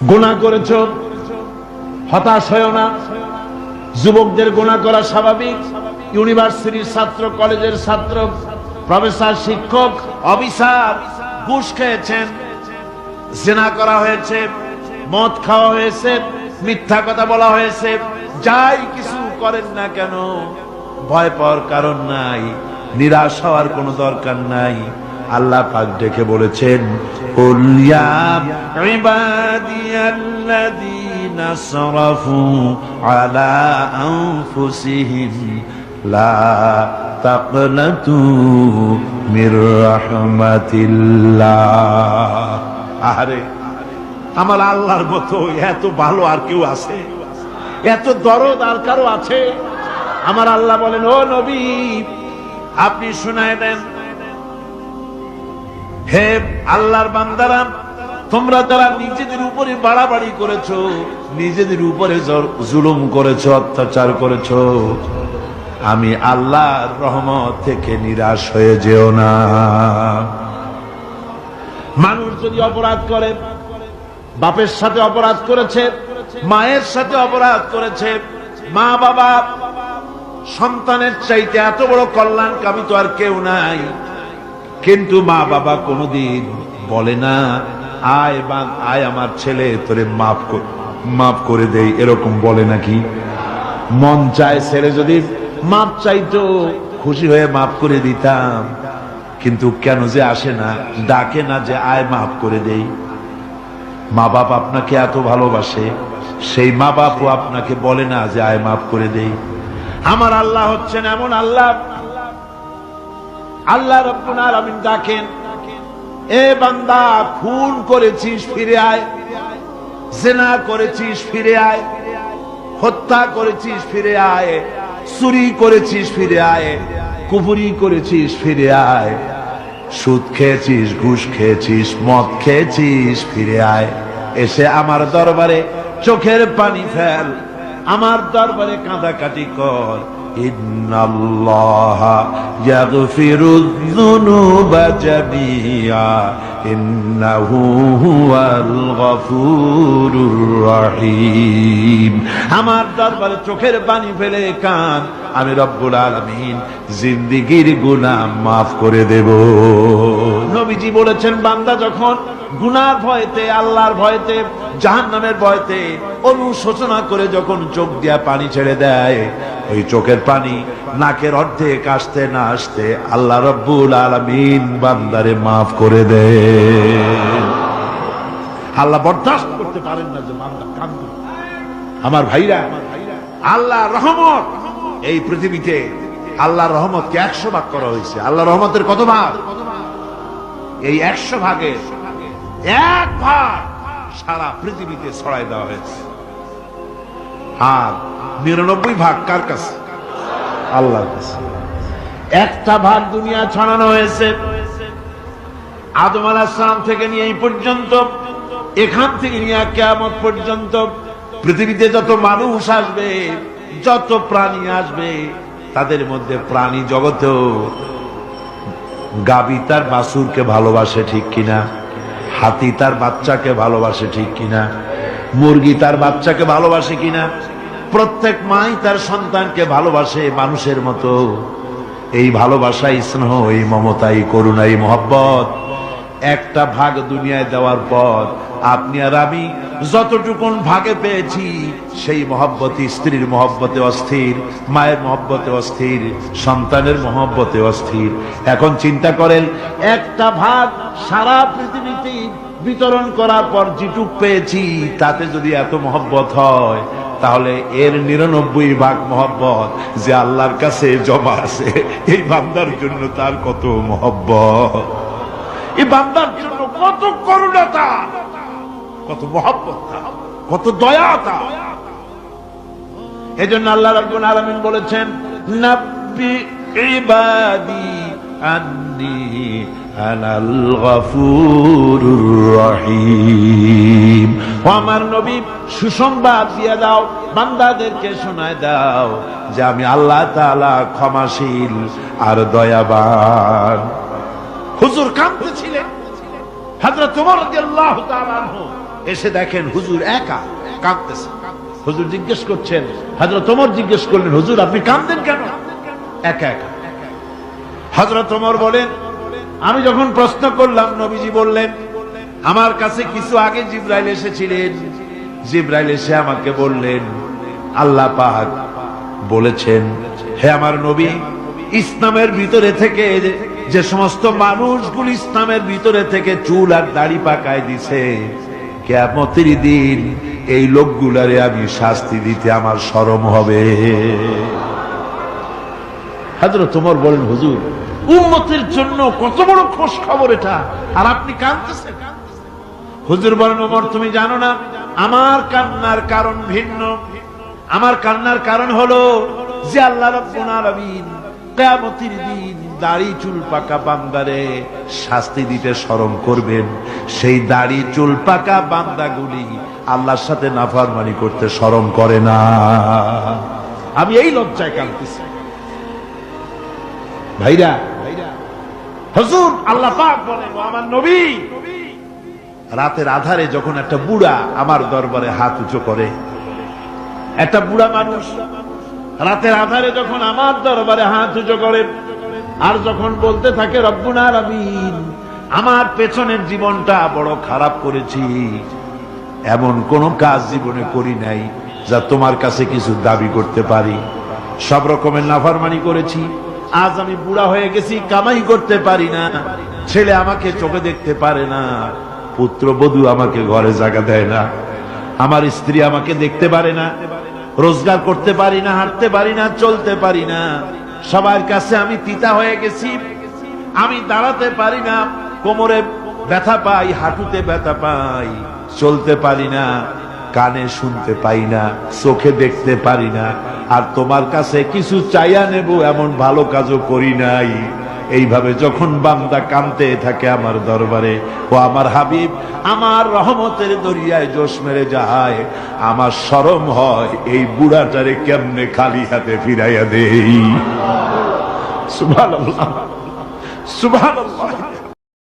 গুনাহ করেছো, হতাশ হয়ো না। যুবকদের গুনাহ করা স্বাভাবিক। ইউনিভার্সিটির ছাত্র, কলেজের ছাত্র, প্রফেসর, শিক্ষক, অফিসার ঘুষ খেয়েছেন, জিনা করা হয়েছে, মদ খাওয়া হয়েছে, মিথ্যা কথা বলা হয়েছে, যাই কিছু করেন না কেন ভয় পাওয়ার কারণ নাই, নিরাশ হওয়ার কোনো দরকার নাই। আল্লাহ পাক ডেকে বলেছেন, কুল ইয়া ইবাদিয়াল্লাযীনা আসরাফু আলা আনফুসিহিম লা তাকনাতু মির রাহমাতিল্লাহ। আরে আমার আল্লাহর মতো এত ভালো আর কেউ আছে? এত দরদ আর কারো আছে? আমার আল্লাহ বলেন, ও নবী আপনি শুনায় দেন, হে আল্লাহর বান্দারা, তোমরা যারা নিজেদের উপরে বাড়াবাড়ি করেছো, নিজেদের উপরে জুলুম করেছো, অত্যাচার করেছো, আমি আল্লাহর রহমত থেকে নিরাশ হয়ে যেও না। মানুষ যদি অপরাধ করে, বাপের সাথে অপরাধ করেছে, মায়ের সাথে অপরাধ করেছে, মা বাবা সন্তানের চাইতে এত বড় কল্যাণকামী তো আর কেউ নাই, কিন্তু মা বাবা কোনদিন বলে না আয় আমার ছেলে তোরে মাফ করে দেই, এরকম বলে নাকি? মন চায় ছেলে যদি মাপ চাইতো, খুশি হয়ে মাফ করে দিতাম, কিন্তু কেন যে আসে না, ডাকে না যে আয় মাফ করে দেই। মা বাপ আপনাকে এত ভালোবাসে, সেই মা বাপও আপনাকে বলে না যে আয় মাফ করে দেই। আমার আল্লাহ হচ্ছেন এমন আল্লাহ, আল্লাহ রাব্বুল আলামিন ডাকেন, এ বান্দা খুন করেছিস ফিরে আয়, জিনা করেছিস ফিরে আয়, হত্যা করেছিস ফিরে আয়, চুরি করেছিস ফিরে আয়, কুফরি করেছিস ফিরে আয়, সুদ খেয়েছিস, ঘুষ খেয়েছিস, মদ খেয়েছিস ফিরে আয়, এসে আমার দরবারে চোখের পানি ফেল, আমার দরবারে কাঁদাকাটি কর। ইন্নাল্লাহা ইয়াগফিরুয যুনুবা জামিআ ইন্নাহু হুয়াল গফুরুর রহিম। আমার দরবারে চোখের পানি ফেলে কান, আমি রব্বুল আলামিন জিন্দেগীর গুনাহ মাফ করে দেব। নবীজি বলেছেন, বান্দা যখন গুনার ভয়তে, আল্লাহর ভয়তে, জাহান্নামের ভয়তে অনুশোচনা করে যখন চোখ দিয়া পানি ছেড়ে দেয়, ওই চোখের পানি নাকের অর্ধেক আসতে না আসতে আল্লাহ রব্বুল আলামিন বান্দারে মাফ করে দেয়। আল্লাহ বরদাস্ত করতে পারেন না যে বান্দা কাঁদবে। আমার ভাইরা, আল্লাহর রহমত এই পৃথিবীতে, আল্লাহর রহমতকে 100 ভাগ করা হয়েছে। আল্লাহর রহমতের কত ভাগ? এই 100 ভাগের 1 ভাগ সারা পৃথিবীতে ছড়াই দেওয়া হয়েছে। আর 99 ভাগ কার কাছে? আল্লাহর কাছে। 1টা ভাগ দুনিয়া ছড়ানো হয়েছে আদম আলাইহিস সালাম থেকে নিয়ে এই পর্যন্ত, এখান থেকে নিয়ে কিয়ামত পর্যন্ত পৃথিবীতে যত মানুষ আসবে, যত প্রাণী আসবে, তাদের মধ্যে প্রাণী জগতেও গাভী তার বাছুরকে ভালোবাসে ঠিক কিনা, হাতি তার বাচ্চাকে ভালোবাসে ঠিক কিনা, মুরগি তার বাচ্চাকে ভালোবাসে কিনা, প্রত্যেক মাই তার সন্তানকে ভালোবাসে মানুষের মতো। এই ভালোবাসা, স্নেহ, এই মমতা, এই করুণা, এই মহব্বত 1টা ভাগ দুনিয়ায় দেওয়ার পর আপনি আর আমি যতটুকুন ভাগে পেয়েছি, সেই মহব্বতে, স্ত্রীর মহব্বতে অস্থির, মায়ের মহব্বতে অস্থির, সন্তানের মহব্বতে অস্থির। এখন চিন্তা করেন, 1টা ভাগ সারা পৃথিবীতে বিতরণ করার পর যেটুক পেয়েছি, তাতে যদি এত মহব্বত হয়, তাহলে এর 99 ভাগ মহব্বত যে আল্লাহর কাছে জমা আছে, এই বান্দার জন্য তার কত মহব্বত, এই বান্দার জন্য কত করুণাতা, কত মহব্বত, কত দয়াতা। এজন্য আল্লাহ রাব্বুল আলামিন বলেছেন, নাব্বি ইবাদি আন্নী আনাল গফুরুর রহিম। ও আমার নবী, সুসংবাদ দিয়ে দাও, বান্দাদেরকে শোনায় দাও যে আমি আল্লাহ তাআলা ক্ষমাশীল আর দয়াবান। হুজুর কাঁদতেছিলেন, হযরত ওমর রাদিয়াল্লাহু তাআলা আনহু এসে দেখেন হুজুর একা কাঁদতেছে। হুজুর জিজ্ঞেস করছেন, হযরত ওমর জিজ্ঞেস করলেন, হুজুর আপনি কাঁদতেন কেন একা একা? হযরত ওমর বলেন, আমি যখন প্রশ্ন করলাম নবীজি বললেন, আমার কাছে কিছু আগে জিবরাইল এসেছিলেন। জিবরাইল এসে আমাকে বললেন, আল্লাহ পাক বলেছেন, হে আমার নবী, ইসলামের ভিতরে থেকে যে সমস্ত মানুষগুলো ইসলামের ভিতরে থেকে চুল আর দাড়ি পাকায় দিছে, কিয়ামতের দিন এই লোকগুলারে আমি শাস্তি দিতে আমার শরম হবে। হযরত ওমর বলেন, হুজুর উম্মতের জন্য কত বড় খোঁজ খবর এটা, আর আপনি কাঁদতেছেন। হুজুর বলেন, ওমর তুমি জানো না আমার কান্নার কারণ ভিন্ন। আমার কান্নার কারণ হলো যে আল্লাহ রাব্বুল আলামিন কিয়ামতের দিন দাড়ি চুল পাকা বান্দারে শাস্তি দিতে শরম করবেন। সেই দাড়ি চুল পাকা বান্দাগুলি আল্লাহর সাথে নাফরমানি করতে শরম করে না। আমি এই লজ্জায় কাঁদতেছি। ভাইরা, হুজুর আল্লাহ পাক বলেন, ও আমার নবী, রাতের আধারে যখন একটা বুড়া আমার দরবারে হাত উঁচু করে, একটা বুড়া মানুষ রাতের আধারে যখন আমার দরবারে হাত উঁচু করে, আর যখন বলতে থাকে, রব্বুল আলামিন আমার পেছনের জীবনটা বড় খারাপ করেছি, এমন কোন কাজ জীবনে করি নাই যা তোমার কাছে কিছু দাবি করতে পারি, সব রকমের নাফরমানি করেছি, আজ আমি বুড়া হয়ে গেছি, কামাই করতে পারি না, ছেলে আমাকে চোখে দেখতে পারে না, পুত্রবধূ আমাকে ঘরে জায়গা দেয় না, আমার স্ত্রী আমাকে দেখতে পারে না, রোজগার করতে পারি না, হাঁটতে পারি না, চলতে পারি না, সবার কাছে আমি তিতা হয়ে গেছি, আমি দাঁড়াতে পারি না, কোমরে ব্যথা পাই, হাঁটুতে ব্যথা পাই, চলতে পারি না, কানে শুনতে পাই না, চোখে দেখতে পারি না, আর তোমার কাছে কিছু চাইয়া নেব এমন ভালো কাজও করি নাই। এইভাবে যখন বান্দা কাঁদতে থাকে আমার দরবারে, ও আমার হাবিব আমার রহমতের দরিয়ায় জোশ মেরে যায়, আমার শরম হয় এই বুড়াটারে কেমনে খালি হাতে ফিরাইয়া দেই। সুবহানাল্লাহ, সুবহানাল্লাহ।